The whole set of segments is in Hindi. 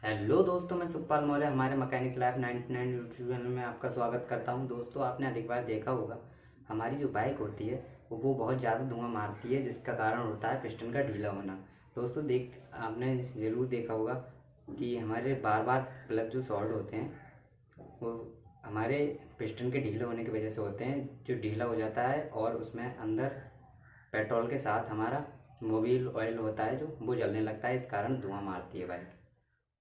हेलो दोस्तों, मैं सुखपाल मौर्य हमारे मैकेनिक लाइफ 99 यूट्यूब चैनल में आपका स्वागत करता हूं। दोस्तों, आपने अधिक बार देखा होगा हमारी जो बाइक होती है वो बहुत ज़्यादा धुआं मारती है, जिसका कारण होता है पिस्टन का ढीला होना। दोस्तों, आपने ज़रूर देखा होगा कि हमारे बार बार प्लग जो शॉर्ट होते हैं वो हमारे पिस्टन के ढीले होने की वजह से होते हैं। जो ढीला हो जाता है और उसमें अंदर पेट्रोल के साथ हमारा मोबिल ऑयल होता है जो वो जलने लगता है, इस कारण धुआं मारती है बाइक।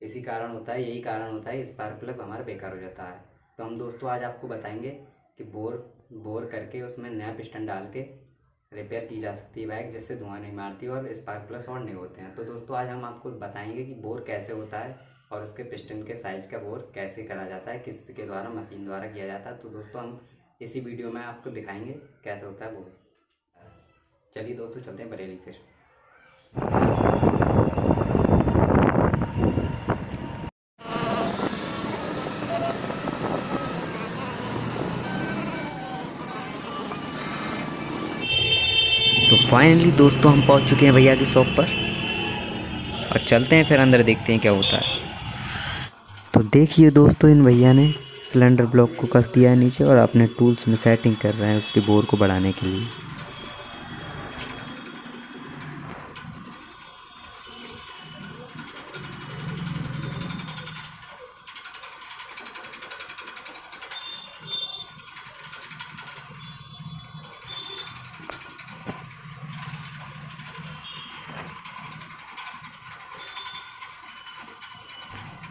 इसी कारण होता है, यही कारण होता है स्पार्क प्लग हमारा बेकार हो जाता है। तो हम दोस्तों आज आपको बताएंगे कि बोर बोर करके उसमें नया पिस्टन डाल के रिपेयर की जा सकती है बाइक, जिससे धुआं नहीं मारती और स्पार्क प्लग शॉर्ट नहीं होते हैं। तो दोस्तों आज हम आपको बताएंगे कि बोर कैसे होता है और उसके पिस्टन के साइज़ का बोर कैसे करा जाता है, किसके द्वारा, मशीन द्वारा किया जाता है। तो दोस्तों हम इसी वीडियो में आपको दिखाएंगे कैसे होता है बोर। चलिए दोस्तों चलते हैं बरेली फिर। तो फाइनली दोस्तों हम पहुंच चुके हैं भैया की शॉप पर और चलते हैं फिर अंदर, देखते हैं क्या होता है। तो देखिए दोस्तों, इन भैया ने सिलेंडर ब्लॉक को कस दिया है नीचे और अपने टूल्स में सेटिंग कर रहे हैं उसके बोर को बढ़ाने के लिए।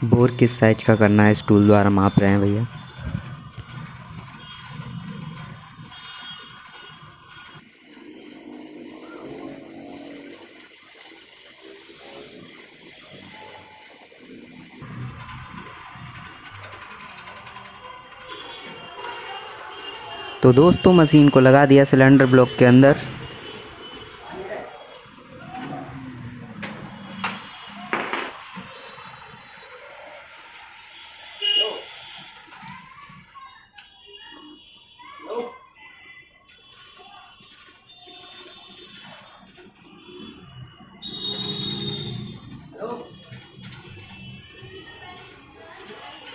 बोर किस साइज का करना है इस टूल द्वारा माप रहे हैं भैया। तो दोस्तों मशीन को लगा दिया सिलेंडर ब्लॉक के अंदर।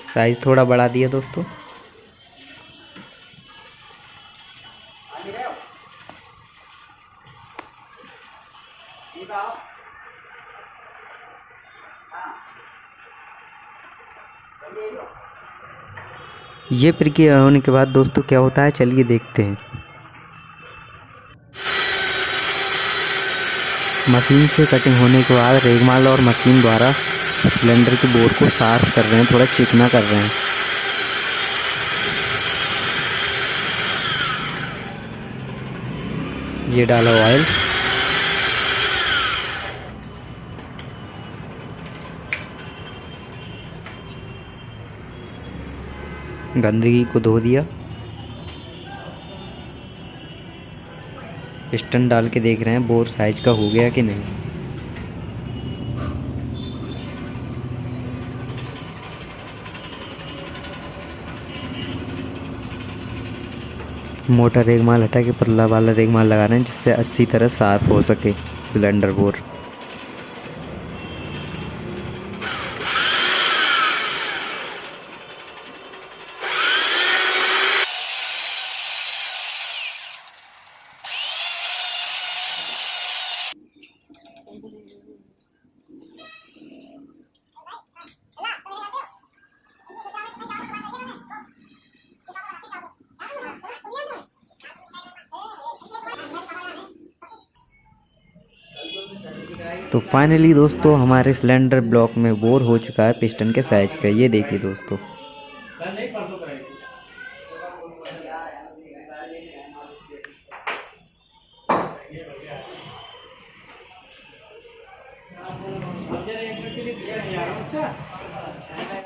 साइज थोड़ा बढ़ा दिया दोस्तों। ये प्रक्रिया होने के बाद दोस्तों क्या होता है, चलिए देखते हैं। मशीन से कटिंग होने के बाद रेगमाल और मशीन द्वारा सिलेंडर के बोर को साफ कर रहे हैं, थोड़ा चिकना कर रहे हैं। ये डाला ऑयल, गंदगी को धो दिया, पिस्टन डाल के देख रहे हैं बोर साइज का हो गया कि नहीं। मोटा रेगमाल हटा के पतला वाला रेगमाल लगा रहे हैं, जिससे अच्छी तरह साफ हो सके सिलेंडर बोर। तो फाइनली दोस्तों हमारे सिलेंडर ब्लॉक में बोर हो चुका है पिस्टन के साइज का, ये देखिए दोस्तों।